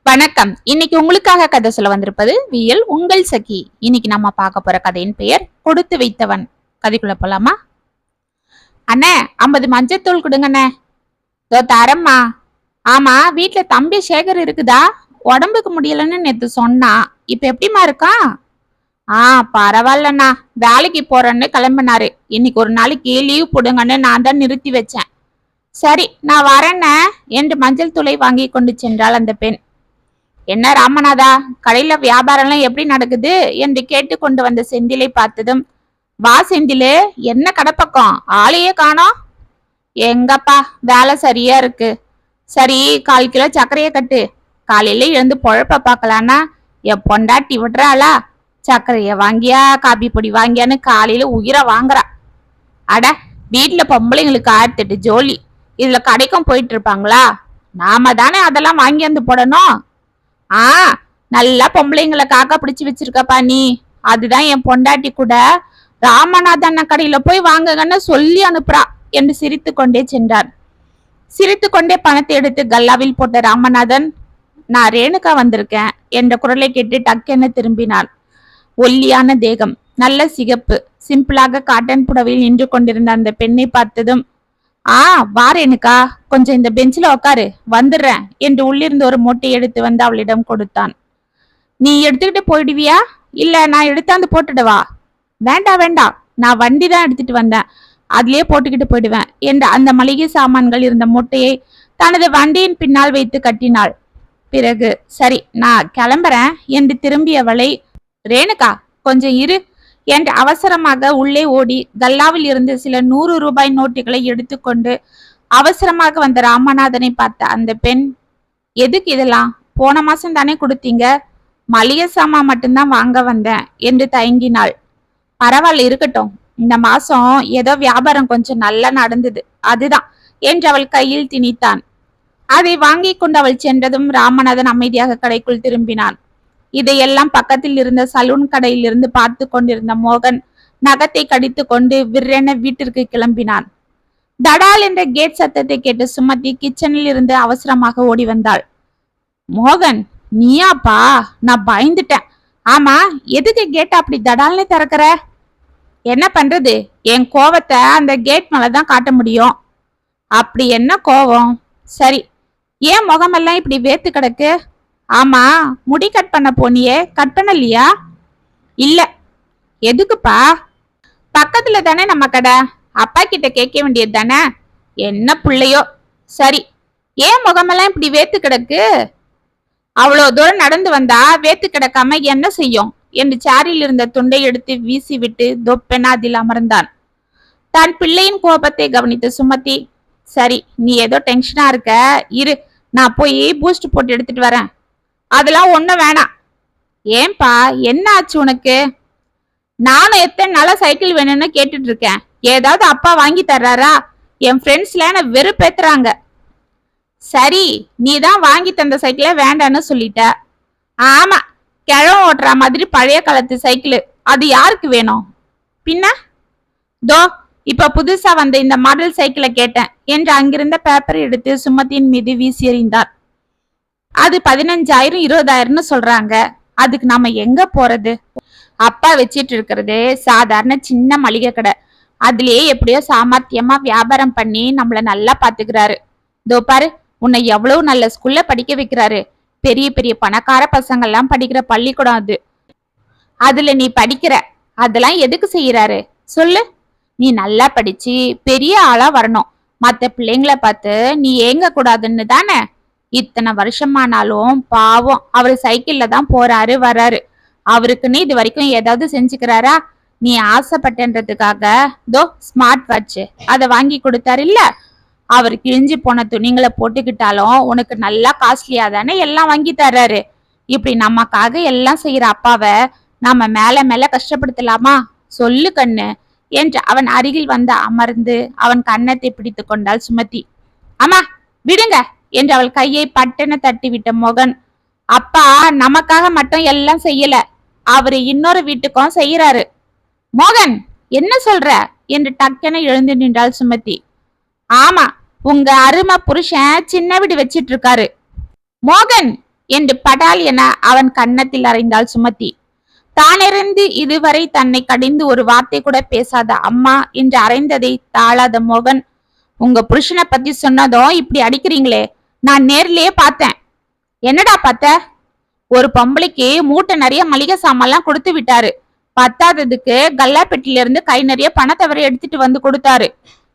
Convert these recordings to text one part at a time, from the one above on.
வணக்கம். இன்னைக்கு உங்களுக்காக கதை சொல்ல வந்திருப்பது வியல் உங்கள் சகி. இன்னைக்கு நம்ம பார்க்க போற கதையின் பெயர் கொடுத்து வைத்தவன். கதைக்குள்ள போலாமா? அண்ணே, 50 மஞ்சத்தூள் கொடுங்கண்ணே. இதோ தரம்மா. ஆமா, வீட்டுல தம்பி சேகர் இருக்குதா? உடம்புக்கு முடியலன்னு நேத்து சொன்னா. இப்ப எப்படிமா இருக்கான்? பரவாயில்லண்ணா, வேலைக்கு போறேன்னு கிளம்பினாரு. இன்னைக்கு ஒரு நாளைக்கு லீவ் போடுங்கன்னு நான் தான் நிறுத்தி வச்சேன். சரி, நான் வரேன்ன என்று மஞ்சள் தூளை வாங்கி கொண்டு சென்றாள் அந்த பெண். என்ன ராமநாதா, கடையில வியாபாரம் எல்லாம் எப்படி நடக்குது என்று கேட்டு கொண்டு வந்த செந்திலை பார்த்ததும், வா செந்திலு, என்ன கடப்பக்கம், ஆளையே காணோம். எங்கப்பா, வேலை சரியா இருக்கு. சரி, 1/4 கிலோ சர்க்கரையை கட்டு. காலையில எழுந்து பொழப்ப பாக்கலான்னா என் பொண்டாட்டி விடுறாளா? சர்க்கரைய வாங்கியா காபி பொடி வாங்கியான்னு காலையில உயிரை வாங்குறா. அட, வீட்டுல பொம்பளைங்களுக்கு 1008 ஜோலி. இதுல கடைக்கும் போயிட்டு இருப்பாங்களா? நாம தானே அதெல்லாம் வாங்கி வந்து போடணும். நல்லா பொம்பளைங்களை காக்கா பிடிச்சு வச்சிருக்கப்பா நீ. அதுதான் என் பொண்டாட்டி கூட ராமநாதன் கடையில போய் வாங்குங்கன்னு சொல்லி அனுப்புறா என்று சிரித்து கொண்டே சென்றார். சிரித்து கொண்டே பணத்தை எடுத்து கல்லாவில் போட்ட ராமநாதன், நான் ரேணுகா வந்திருக்கேன் என்ற குரலை கேட்டு டக்கென திரும்பினான். ஒல்லியான தேகம், நல்ல சிகப்பு, சிம்பிளாக காட்டன் புடவையில் நின்று கொண்டிருந்த அந்த பெண்ணை பார்த்ததும், வா ரேணுகா, கொஞ்சம் இந்த பெஞ்சில உக்காரு, வந்துடுறேன் என்று உள்ளிருந்து ஒரு மூட்டை எடுத்து வந்து அவளிடம் கொடுத்தான். நீ எடுத்துக்கிட்டு போயிடுவியா, இல்ல நான் எடுத்தாந்து போட்டுடவா? வேண்டாம் வேண்டாம், நான் வண்டி தான் எடுத்துட்டு வந்தேன், அதுலயே போட்டுக்கிட்டு போயிடுவேன் என்று அந்த மளிகை சாமான்கள் இருந்த மூட்டையை தனது வண்டியின் பின்னால் வைத்து கட்டினாள். பிறகு சரி, நான் கிளம்புறேன் என்று திரும்பியவளை, ரேணுகா கொஞ்சம் இரு என்று அவசரமாக உள்ளே ஓடி கல்லாவில் இருந்து சில 100 ரூபாய் நோட்டுகளை எடுத்துக்கொண்டு அவசரமாக வந்த ராமநாதனை பார்த்த அந்த பெண், எதுக்கு இதெல்லாம்? போன மாசம் தானே கொடுத்தீங்க, மளிகை சாமான் மட்டும்தான் வாங்க வந்தேன் என்று தயங்கினாள். பரவாயில்ல, இருக்கட்டும், இந்த மாசம் ஏதோ வியாபாரம் கொஞ்சம் நல்லா நடந்தது, அதுதான் என்று அவள் கையில் திணித்தான். அதை வாங்கி கொண்டு அவள் சென்றதும் ராமநாதன் அமைதியாக கடைக்குள் திரும்பினான். இதையெல்லாம் பக்கத்தில் இருந்த சலூன் கடையில் இருந்து பார்த்து கொண்டிருந்த மோகன் நகத்தை கடித்து கொண்டு விற்றென வீட்டிற்கு கிளம்பினான். தடால் என்ற கேட் சத்தத்தை கேட்டு சுமதி கிச்சனில் இருந்து அவசரமாக ஓடி வந்தாள். மோகன், நீயாப்பா? நான் பயந்துட்டேன். ஆமா, எதுக்கு கேட் அப்படி தடால்னு திறக்கிற? என்ன பண்றது, என் கோவத்தை அந்த கேட் மேலதான் காட்ட முடியும். அப்படி என்ன கோவம்? சரி, ஏன் முகமெல்லாம் இப்படி வேத்து கிடக்கு? ஆமா, முடி கட் பண்ண போனியே, கட் பண்ணலையா? இல்ல. எதுக்குப்பா? பக்கத்துல தானே நம்ம கடை, அப்பா கிட்ட கேட்க வேண்டியது தானே. என்ன பிள்ளையோ. சரி, ஏன் முகமெல்லாம் இப்படி வேத்து கிடக்கு? அவ்வளோ தூரம் நடந்து வந்தா வேத்து கிடக்காம என்ன செய்யும் என்று சாரியில் இருந்த துண்டை எடுத்து வீசி விட்டு தொப்பென அதில் அமர்ந்தான். தான் பிள்ளையின் கோபத்தை கவனித்து சுமத்தி, சரி, நீ ஏதோ டென்ஷனா இருக்க, இரு, நான் போய் பூஸ்ட் போட்டு எடுத்துட்டு வரேன். அதெல்லாம் ஒண்ணும் வேணாம். ஏன்பா, என்ன ஆச்சு உனக்கு? நானும் எத்தனை நாளா சைக்கிள் வேணும்னு கேட்டுட்டு இருக்கேன், ஏதாவது அப்பா வாங்கி தர்றாரா? என் ஃப்ரெண்ட்ஸ்ல என்ன வெறுப்பேத்துறாங்க. சரி, நீ தான் வாங்கி தந்த சைக்கிள வேண்டான்னு சொல்லிட்ட. ஆமா, கிழவன் ஓட்டுற மாதிரி பழைய காலத்து சைக்கிள், அது யாருக்கு வேணும்? பின்ன தோ இப்ப புதுசா வந்த இந்த மாடல் சைக்கிளை கேட்டேன் என்று அங்கிருந்த பேப்பரை எடுத்து சுமத்தின் மீது வீசி எறிந்தார். அது 15,000 20,000 சொல்றாங்க, அதுக்கு நாம எங்க போறது? அப்பா வச்சிட்டு இருக்கிறது சாதாரண சின்ன மளிகை கடை, அதுலயே எப்படியோ சாமர்த்தியமா வியாபாரம் பண்ணி நம்மள நல்லா பாத்துக்கிறாரு. இதோ பாரு, உன்னை எவ்வளவு நல்ல ஸ்கூல்ல படிக்க வைக்கிறாரு. பெரிய பெரிய பணக்கார பசங்க எல்லாம் படிக்கிற பள்ளிக்கூடம் அது. அதுல நீ படிக்கிற, அதெல்லாம் எதுக்கு செய்யறாரு சொல்லு? நீ நல்லா படிச்சு பெரிய ஆளா வரணும், மத்த பிள்ளைங்களை பார்த்து நீ ஏங்க கூடாதுன்னு தானே. இத்தனை வருஷமானாலும் பாவம், அவரு சைக்கிள்ல தான் போறாரு வர்றாரு. அவருக்குன்னு இது வரைக்கும் ஏதாவது செஞ்சுக்கிறாரா? நீ ஆசைப்பட்டன்றதுக்காக தோ ஸ்மார்ட் வாட்ச் அதை வாங்கி கொடுத்தாரு இல்ல, அவர் கிழிஞ்சு போன துணிங்களை போட்டுக்கிட்டாலும் உனக்கு நல்லா காஸ்ட்லியா தானே எல்லாம் வாங்கி தர்றாரு. இப்படி நமக்காக எல்லாம் செய்யற அப்பாவை நாம மேல மேல கஷ்டப்படுத்தலாமா? சொல்லு கண்ணு என்று அவன் அருகில் வந்து அமர்ந்து அவன் கன்னத்தை பிடித்து கொண்டாள் சுமதி. அம்மா விடுங்க என்று அவள் கையை பட்டென தட்டிவிட்ட மோகன், அப்பா நமக்காக மட்டும் எல்லாம் செய்யல, அவரு இன்னொரு வீட்டுக்கும் செய்யறாரு. மோகன், என்ன சொல்ற என்று டக்கென எழுந்து நின்றாள் சுமதி. ஆமா, உங்க அருமை புருஷன் சின்ன வீடு வச்சிட்டு இருக்காரு. மோகன் என்று படால் என அவன் கன்னத்தில் அறைந்தாள் சுமதி. தானிருந்து இதுவரை தன்னை கடிந்து ஒரு வார்த்தை கூட பேசாத அம்மா என்று அறைந்ததை தாழாத மோகன், உங்க புருஷனை பத்தி சொன்னதும் இப்படி அடிக்கிறீங்களே, நான் நேர்லயே பார்த்தேன். என்னடா பார்த்த? ஒரு பொம்பளைக்கு மூட்டை நிறைய மளிகை சாமான்லாம் கொடுத்து விட்டாரு. பத்தாததுக்கு கல்லாப்பெட்டில இருந்து கை நிறைய பணத்தை வரை எடுத்துட்டு வந்து கொடுத்தாரு.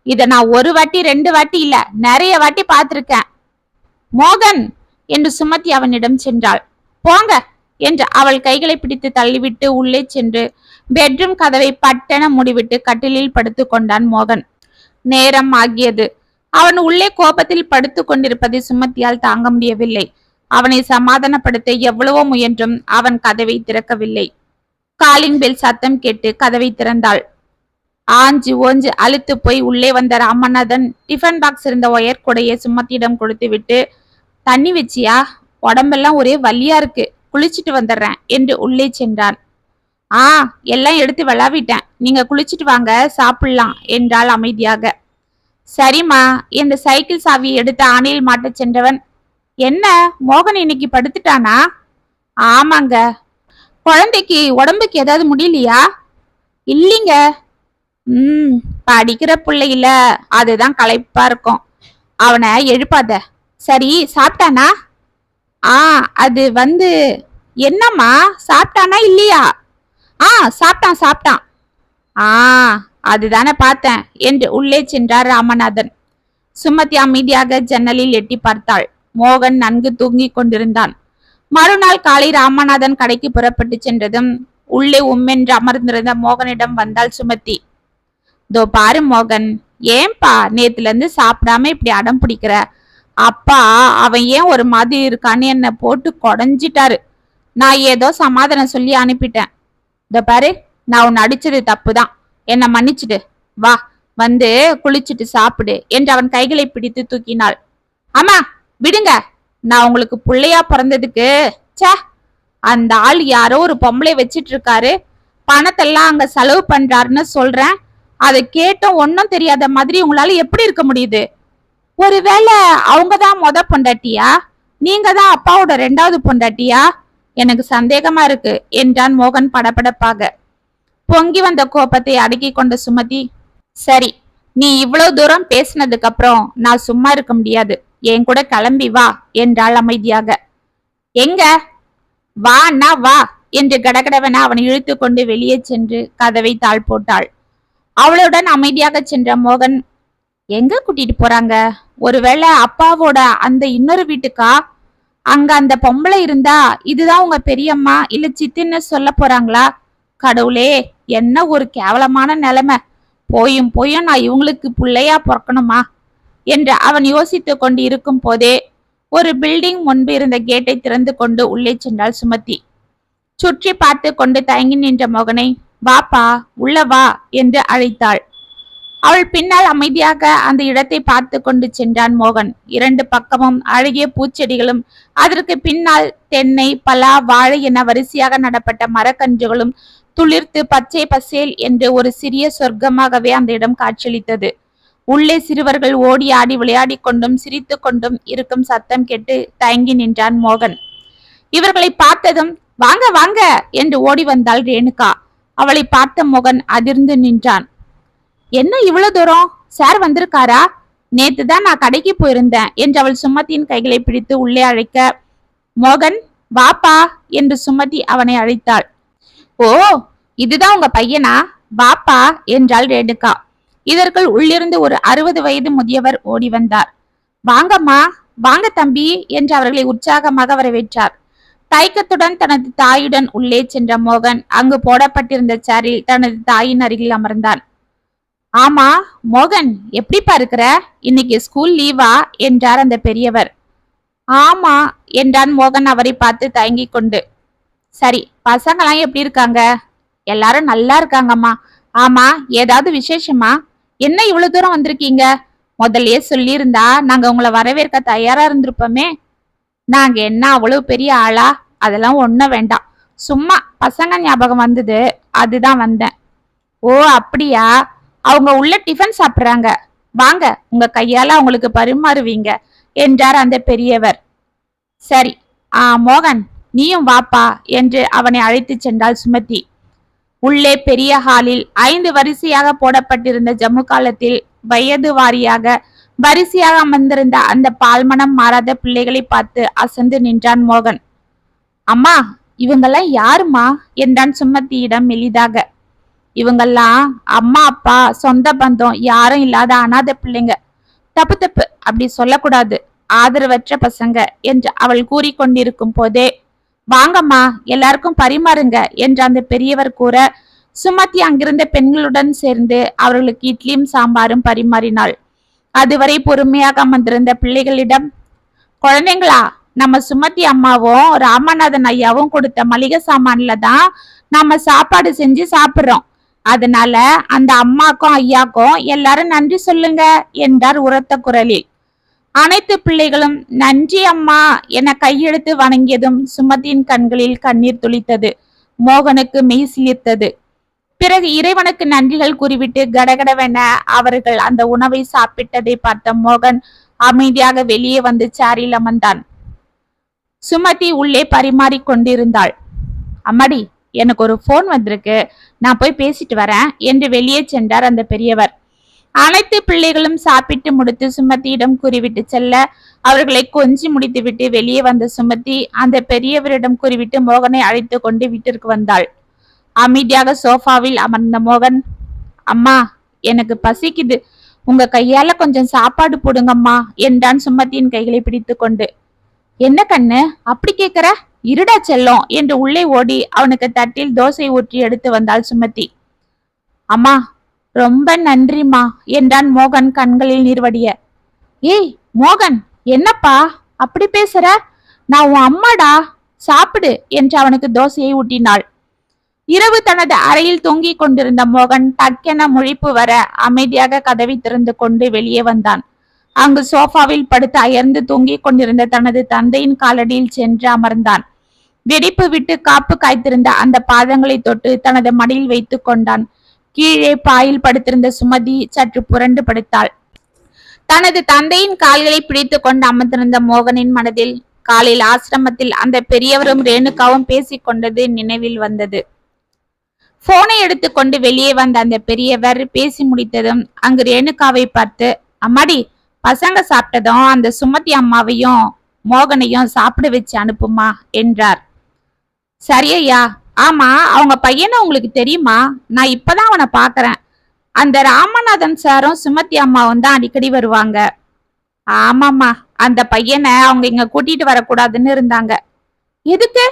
இத நான் ஒரு வாட்டி 2 வாட்டி இல்ல, நிறைய வாட்டி பார்த்திருக்கேன். மோகன் என்று சுமதி அவனிடம் சென்றாள். போங்க என்று அவள் கைகளை பிடித்து தள்ளிவிட்டு உள்ளே சென்று பெட்ரூம் கதவை பட்டென மூடிவிட்டு கட்டிலில் படுத்து கொண்டான் மோகன். நேரம் ஆகியது. அவன் உள்ளே கோபத்தில் படுத்து கொண்டிருப்பதை சுமதியால் தாங்க முடியவில்லை. அவனை சமாதானப்படுத்த எவ்வளவோ முயன்றும் அவன் கதவை திறக்கவில்லை. காலிங் பெல் சத்தம் கேட்டு கதவை திறந்தாள். ஆஞ்சு ஓஞ்சு அழுத்து போய் உள்ளே வந்த ராமநாதன் டிஃபன் பாக்ஸ் இருந்த ஒயர் கூடையை சுமத்தியிடம் கொடுத்து விட்டு, தண்ணி வச்சியா? உடம்பெல்லாம் ஒரே வலியா இருக்கு, குளிச்சுட்டு வந்துடுறேன் என்று உள்ளே சென்றான். எல்லாம் எடுத்து விளாவிட்டேன், நீங்க குளிச்சுட்டு வாங்க, சாப்பிடலாம் என்றாள் அமைதியாக. சரிம்மா என்று சைக்கிள் சாவியை எடுத்து ஆணையில் மாட்ட சென்றவன், என்ன மோகன் இன்னைக்கு படுத்துட்டானா? ஆமாங்க. குழந்தைக்கு உடம்புக்கு ஏதாவது முடியலையா? இல்லைங்க. படிக்கிற பிள்ளையில அதுதான் களைப்பா இருக்கும், அவனை எழுப்பாத. சரி சாப்பிட்டானா? அது என்னம்மா, சாப்பிட்டானா இல்லையா? சாப்பிட்டான். அதுதானே பார்த்தேன் என்று உள்ளே சென்றார் ராமநாதன். சுமதி அமைதியாக ஜன்னலில் எட்டி பார்த்தாள். மோகன் நன்கு தூங்கிக் கொண்டிருந்தான். மறுநாள் காலை ராமநாதன் கடைக்கு புறப்பட்டு சென்றதும் உள்ளே உம்மென்று அமர்ந்திருந்த மோகனிடம் வந்தாள் சுமதி. தோ பாரு மோகன், ஏன்பா நேத்துல இருந்து சாப்பிடாம இப்படி அடம் பிடிக்கிற? அப்பா அவன் ஏன் ஒரு மாதிரி இருக்கான்னு என்ன போட்டு கொடைஞ்சிட்டாரு. நான் ஏதோ சமாதானம் சொல்லி அனுப்பிட்டேன். இதோ பாரு, நான் உன்னை அடிச்சது தப்புதான், என்ன மன்னிச்சுடு, வா வந்து குளிச்சுட்டு சாப்பிடு என்று அவன் கைகளை பிடித்து தூக்கினாள். அம்மா விடுங்க, நான் உங்களுக்கு பிள்ளையா பிறந்ததுக்கு அந்த ஆள் யாரோ ஒரு பொம்பளை வச்சிட்டு இருக்காரு, பணத்தெல்லாம் அங்க செலவு பண்றாருன்னு சொல்றேன். அதை கேட்டும் ஒன்னும் தெரியாத மாதிரி உங்களால எப்படி இருக்க முடியுது? ஒருவேளை அவங்கதான் பொண்டாட்டியா, நீங்க தான் அப்பாவோட 2வது பொண்டாட்டியா? எனக்கு சந்தேகமா இருக்கு என்றான் மோகன் படபடப்பாக. பொங்கி வந்த கோபத்தை அடக்கி கொண்ட சுமதி, சரி நீ இவ்வளவு தூரம் பேசினதுக்கு அப்புறம் நான் சும்மா இருக்க முடியாது, என் கூட கிளம்பி வா என்றாள் அமைதியாக. எங்க? வாண்ணா வா என்று கடகடவென அவனை இழுத்து கொண்டு வெளியே சென்று கதவை தாழ் போட்டாள். அவளுடன் அமைதியாக சென்ற மோகன், எங்க கூட்டிட்டு போறாங்க? ஒருவேளை அப்பாவோட அந்த இன்னொரு வீட்டுக்கா? அங்க அந்த பொம்பளை இருந்தா இதுதான் உங்க பெரியம்மா இல்ல சித்தின்னு சொல்ல போறாங்களா? கடவுளே, என்ன ஒரு கேவலமான நிலைமை. போயும் நான் இவங்களுக்கு பிள்ளையா பிறக்கணுமா என்று அவன் யோசித்து கொண்டு இருக்கும் போதே ஒரு பில்டிங் முன்பு இருந்த கேட்டை திறந்து கொண்டு உள்ளே சென்றாள் சுமதி. சுற்றி பார்த்து கொண்டு தயங்கி நின்ற மோகனை, வாப்பா உள்ள வா என்று அழைத்தாள். அவள் பின்னால் அமைதியாக அந்த இடத்தை பார்த்து கொண்டு சென்றான் மோகன். 2 பக்கமும் அழகிய பூச்செடிகளும் அதற்கு பின்னால் தென்னை, பலா, வாழை என வரிசையாக நடப்பட்ட மரக்கன்றுகளும் துளிர்த்து பச்சை பசேல் என்று ஒரு சிறிய சொர்க்கமாகவே அந்த இடம் காட்சியளித்தது. உள்ளே சிறுவர்கள் ஓடி ஆடி விளையாடி கொண்டும் சிரித்து கொண்டும் இருக்கும் சத்தம் கேட்டு தயங்கி நின்றான் மோகன். இவர்களை பார்த்ததும் வாங்க வாங்க என்று ஓடி வந்தாள் ரேணுகா. அவளை பார்த்த மோகன் அதிர்ந்து நின்றான். என்ன இவ்வளவு தூரம்? சார் வந்திருக்காரா? நேத்து தான் நான் கடைக்கு போயிருந்தேன் என்று அவள் சுமதியின் கைகளை பிடித்து உள்ளே அழைக்க, மோகன் வாப்பா என்று சுமதி அவனை அழைத்தாள். ஓ, இதுதான் உங்க பையனா? வாப்பா என்றாள் ரேணுகா. இதற்குள் உள்ளிருந்து ஒரு 60 வயது முதியவர் ஓடி வந்தார். வாங்கம்மா, வாங்க தம்பி என்று அவர்களை உற்சாகமாக வரவேற்றார். தயக்கத்துடன் தனது தாயுடன் உள்ளே சென்ற மோகன் அங்கு போடப்பட்டிருந்த சேரில் தனது தாயின் அருகில் அமர்ந்தான். ஆமா மோகன், எப்படிப்பா இருக்கிற? இன்னைக்கு ஸ்கூல் லீவா என்றார் அந்த பெரியவர். ஆமா என்றான் மோகன் அவரை பார்த்து தயங்கி கொண்டு. சரி, பசங்களாம் எப்படி இருக்காங்க? எல்லாரும் நல்லா இருக்காங்கம்மா. ஆமா, ஏதாவது விசேஷமா? என்ன இவ்வளவு தூரம் வந்திருக்கீங்க? முதல்லயே சொல்லியிருந்தா நாங்க உங்களை வரவேற்க தயாரா இருந்திருப்போமே. நாங்க என்ன அவ்வளவு பெரிய ஆளா? அதெல்லாம் ஒண்ணும் வேண்டாம், சும்மா பசங்க ஞாபகம் வந்தது, அதுதான் வந்தேன். ஓ அப்படியா? அவங்க உள்ள டிஃபன் சாப்பிடுறாங்க, வாங்க உங்க கையால அவங்களுக்கு பரிமாறுவீங்க என்றார் அந்த பெரியவர். சரி, மோகன், நீயும் வாப்பா என்று அவனை அழைத்துச் சென்றாள் சுமதி. உள்ளே பெரிய ஹாலில் 5 வரிசையாக போடப்பட்டிருந்த ஜம்மு காலத்தில் வயது வாரியாக வரிசையாக அமர்ந்திருந்த அந்த பால்மனம் மாறாத பிள்ளைகளை பார்த்து அசந்து நின்றான் மோகன். அம்மா, இவங்கெல்லாம் யாருமா என்றான் சுமதியிடம் மெலிதாக. இவங்கெல்லாம் அம்மா அப்பா சொந்த பந்தம் யாரும் இல்லாத அனாத பிள்ளைங்க. தப்பு தப்பு, அப்படி சொல்லக்கூடாது, ஆதரவற்ற பசங்க என்று அவள் கூறிக்கொண்டிருக்கும் போதே, வாங்கம்மா எல்லாருக்கும் பரிமாறுங்க என்று அந்த பெரியவர் கூற, சுமதி அங்கிருந்த பெண்களுடன் சேர்ந்து அவர்களுக்கு இட்லியும் சாம்பாரும் பரிமாறினாள். அதுவரை பொறுமையாக அமர்ந்திருந்த பிள்ளைகளிடம், குழந்தைங்களா, நம்ம சுமதி அம்மாவும் ராமநாதன் ஐயாவும் கொடுத்த மளிகை சாமான்ல தான் நம்ம சாப்பாடு செஞ்சு சாப்பிடுறோம். அதனால அந்த அம்மாக்கும் ஐயாக்கும் எல்லாரும் நன்றி சொல்லுங்க என்றார் உரத்த குரலில். அனைத்து பிள்ளைகளும் நன்றி அம்மா என கையெடுத்து வணங்கியதும் சுமதியின் கண்களில் கண்ணீர் துளித்தது. மோகனுக்கு மெய் சிலிர்த்தது. பிறகு இறைவனுக்கு நன்றிகள் கூறிவிட்டு கடகடவென அவர்கள் அந்த உணவை சாப்பிட்டதை பார்த்த மோகன் அமைதியாக வெளியே வந்து சேரில் அமர்ந்தான். சுமதி உள்ளே பரிமாறி கொண்டிருந்தாள். அம்மாடி, எனக்கு ஒரு போன் வந்திருக்கு, நான் போய் பேசிட்டு வரேன் என்று வெளியே சென்றார் அந்த பெரியவர். அனைத்து பிள்ளைகளும் சாப்பிட்டு முடித்து சுமதியிடம் கூறிவிட்டு செல்ல, அவர்களை கொஞ்சி முடித்துவிட்டு வெளியே வந்த சுமதி அந்த பெரியவரிடம் கூறிவிட்டு மோகனை அழைத்து கொண்டு வீட்டிற்கு வந்தாள். அமைதியாக சோஃபாவில் அமர்ந்த மோகன், அம்மா, எனக்கு பசிக்குது, உங்க கையால கொஞ்சம் சாப்பாடு போடுங்கம்மா என்றான் சுமதியின் கைகளை பிடித்து கொண்டு. என்ன கண்ணு அப்படி கேக்குற, இருடா செல்லும் என்று உள்ளே ஓடி அவனுக்கு தட்டில் தோசை ஊற்றி எடுத்து வந்தாள் சுமதி. அம்மா, ரொம்ப நன்றிம்மா என்றான் மோகன் கண்களில் நீர்வடிய. ஏய் மோகன், என்னப்பா அப்படி பேசுற, நான் உன் அம்மாடா, சாப்பிடு என்று அவனுக்கு தோசையை ஊட்டினாள். இரவு தனது அறையில் தொங்கிக் கொண்டிருந்த மோகன் டக்கென முழிப்பு வர அமைதியாக கதவை திறந்து கொண்டு வெளியே வந்தான். அங்கு சோஃபாவில் படுத்து அயர்ந்து தொங்கிக் கொண்டிருந்த தனது தந்தையின் காலடியில் சென்று அமர்ந்தான். வெடிப்பு விட்டு காப்பு காய்த்திருந்த அந்த பாதங்களை தொட்டு தனது மடியில் வைத்து கொண்டான். கீழே பாயில் படுத்திருந்த சுமதி சற்று புரண்டு படுத்தாள். தனது தந்தையின் கால்களை பிடித்து கொண்டு அமர்ந்திருந்த மோகனின் மனதில் காலையில் ஆசிரமத்தில் அந்த பெரியவரும் ரேணுகாவும் பேசிக் கொண்டது நினைவில் வந்தது. போனை எடுத்துக்கொண்டு வெளியே வந்த அந்த பெரியவர் பேசி முடித்ததும் அங்கு ரேணுகாவை பார்த்து, அம்மாடி, பசங்க சாப்பிட்டதும் அந்த சுமதி அம்மாவையும் மோகனையும் சாப்பிட வச்சு அனுப்புமா என்றார். சரியையா, ஆமா, அவங்க பையனை உங்களுக்கு தெரியுமா? நான் இப்பதான் அவனை பாக்குறேன். அந்த ராமநாதன் சாரும் சுமதி அம்மாவும் தான் அடிக்கடி வருவாங்க. ஆமாம்மா, அந்த பையனை அவங்க இங்க கூட்டிட்டு வரக்கூடாதுன்னு இருந்தாங்க. எதுக்கு?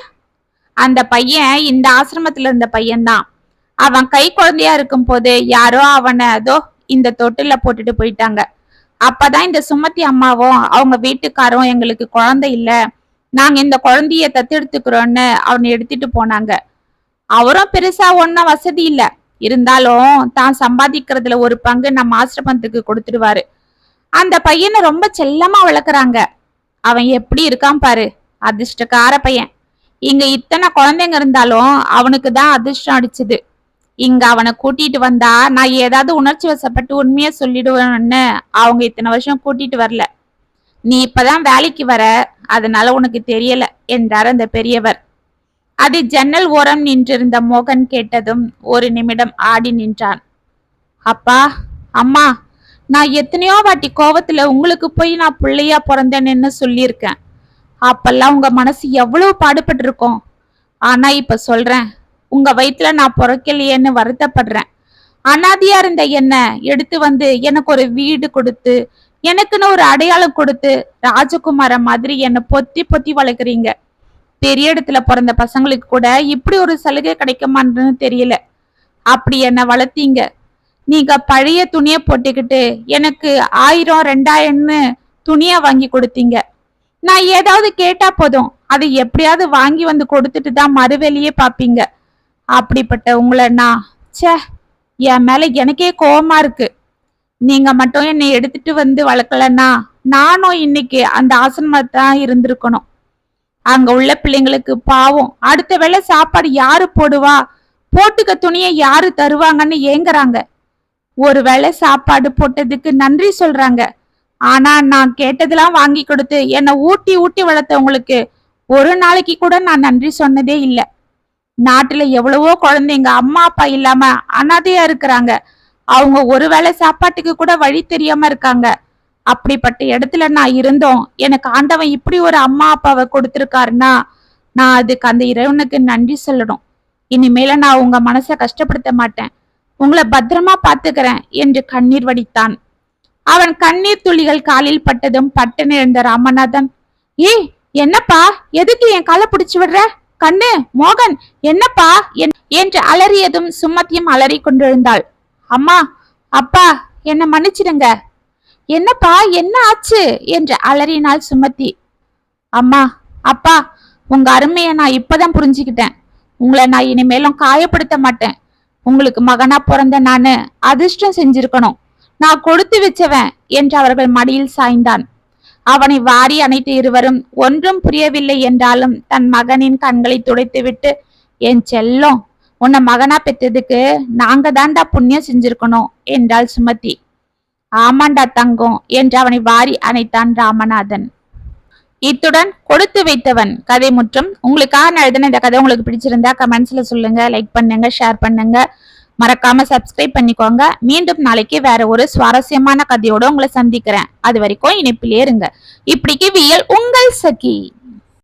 அந்த பையன் இந்த ஆசிரமத்துல இருந்த பையன்தான். அவன் கை குழந்தையா இருக்கும் போது யாரோ அவனை அதோ இந்த தொட்டில போட்டுட்டு போயிட்டாங்க. அப்பதான் இந்த சுமதி அம்மாவும் அவங்க வீட்டுக்காரும் எங்களுக்கு குழந்தை இல்ல, நாங்க இந்த குழந்தைய தத்தெடுத்துக்கிறோம்னு அவனை எடுத்துட்டு போனாங்க. அவரும் பெருசா ஒன்னும் வசதி இல்ல, இருந்தாலும் தான் சம்பாதிக்கிறதுல ஒரு பங்கு நம்ம ஆசிரமத்துக்கு கொடுத்துடுவாரு. அந்த பையனை ரொம்ப செல்லமா வளர்க்குறாங்க. அவன் எப்படி இருக்கான் பாரு, அதிர்ஷ்டக்கார பையன். இங்க இத்தனை குழந்தைங்க இருந்தாலும் அவனுக்கு தான் அதிர்ஷ்டம் அடிச்சுது. இங்க அவனை கூட்டிட்டு வந்தா நான் ஏதாவது உணர்ச்சி வசப்பட்டு உண்மையா சொல்லிடுவேன்னு அவங்க இத்தனை வருஷம் கூட்டிட்டு வரல. நீ இப்பதான் வேலைக்கு வர, அதனால உனக்கு தெரியல என்றார் அந்த பெரியவர். அது ஜன்னல் ஓரம் நின்றிருந்த மோகன் கேட்டதும் ஒரு நிமிடம் ஆடி நின்றான். அப்பா, அம்மா, நான் எத்தனையோ வாட்டி கோவத்துல உங்களுக்கு போய் நான் பிள்ளையா பிறந்தேன்னு சொல்லியிருக்கேன். அப்பெல்லாம் உங்க மனசு எவ்வளவு பாடுபட்டு இருக்கும். ஆனா இப்ப சொல்றேன், உங்க வயிற்றுல நான் பிறக்கலையேன்னு வருத்தப்படுறேன். அனாதையா இருந்த என்ன எடுத்து வந்து எனக்கு ஒரு வீடு கொடுத்து எனக்குன்னு ஒரு அடையாளம் கொடுத்து ராஜகுமார மாதிரி என்னை பொத்தி பொத்தி வளர்க்குறீங்க. பெரிய இடத்துல பிறந்த பசங்களுக்கு கூட இப்படி ஒரு சலுகை கிடைக்குமான்னு தெரியல. அப்படி என்ன வளர்த்தீங்க. நீங்க பழைய துணியை போட்டுக்கிட்டு எனக்கு 1000 2000ன்னு துணியா வாங்கி கொடுத்தீங்க. நான் ஏதாவது கேட்டா போதும் அதை எப்படியாவது வாங்கி வந்து கொடுத்துட்டு தான் மறுவேலையே பாப்பீங்க. அப்படிப்பட்ட உங்களை நான் என் மேல எனக்கே கோபமா இருக்கு. நீங்க மட்டும் என்னை எடுத்துட்டு வந்து வளர்க்கலன்னா நானும் இன்னைக்கு அந்த ஆசிரமத்தான் இருந்திருக்கணும். அங்க உள்ள பிள்ளைங்களுக்கு பாவம் அடுத்த வேளை சாப்பாடு யாரு போடுவா, போட்டுக்க துணியை யாரு தருவாங்கன்னு ஏங்குறாங்க. ஒரு வேளை சாப்பாடு போட்டதுக்கு நன்றி சொல்றாங்க. ஆனா நான் கேட்டதெல்லாம் வாங்கி கொடுத்து என்னை ஊட்டி ஊட்டி வளர்த்தவங்களுக்கு ஒரு நாளைக்கு கூட நான் நன்றி சொன்னதே இல்லை. நாட்டுல எவ்வளவோ குழந்தைங்க அம்மா அப்பா இல்லாம அனாதையா இருக்கிறாங்க. அவங்க ஒருவேளை சாப்பாட்டுக்கு கூட வழி தெரியாம இருக்காங்க. அப்படிப்பட்ட இடத்துல நான் இருந்தோம் எனக்கு ஆண்டவன் இப்படி ஒரு அம்மா அப்பாவை கொடுத்திருக்காருன்னா நான் அதுக்கு அந்த இறைவனுக்கு நன்றி சொல்லணும். இனிமேல நான் உங்க மனசை கஷ்டப்படுத்த மாட்டேன். உங்களை பத்திரமா பாத்துக்கிறேன் என்று கண்ணீர் வடித்தான். அவன் கண்ணீர் துளிகள் காலில் பட்டதும் பட்டுன்னு எழுந்த ராமநாதன், ஏய் என்னப்பா, எதுக்கு என் காலை பிடிச்சு விடுற? கண்ணு, மோகன், என்னப்பா என்று அலறியதும் சுமத்தியும் அலறி கொண்டிருந்தாள். அம்மா, அப்பா, என்ன மன்னிச்சிடுங்க. என்னப்பா, என்ன ஆச்சு என்று அலறினாள் சுமதி. அம்மா, அப்பா, உங்க அருமைய நான் இப்பதான் புரிஞ்சுக்கிட்டேன். உங்களை நான் இனிமேலும் காயப்படுத்த மாட்டேன். உங்களுக்கு மகனா பிறந்த நானு அதிர்ஷ்டம் செஞ்சிருக்கணும். நான் கொடுத்து வச்சவன் என்று அவர்கள் மடியில் சாய்ந்தான். அவனை வாரி அணைத்த இருவரும் ஒன்றும் புரியவில்லை என்றாலும் தன் மகனின் கண்களை துடைத்துவிட்டு, என் செல்லம், உன்னை மகனா பெற்றதுக்கு நாங்க தான்டா புண்ணியம் செஞ்சிருக்கணும் என்றாள் சுமதி. ஆமாண்டா தங்கம் என்று அவனை வாரி அணைத்தான் ராமநாதன். இத்துடன் கொடுத்து வைத்தவன் கதை முற்றும். உங்களுக்காக நான் எழுதின இந்த கதை உங்களுக்கு பிடிச்சிருந்தா கமெண்ட்ஸ்ல சொல்லுங்க, லைக் பண்ணுங்க, ஷேர் பண்ணுங்க, மறக்காம சப்ஸ்கிரைப் பண்ணிக்கோங்க. மீண்டும் நாளைக்கு வேற ஒரு சுவாரஸ்யமான கதையோட உங்களை சந்திக்கிறேன். அது வரைக்கும் இணைப்பிலே இருங்க. இப்படிக்கு வியல் உங்கள் சகி.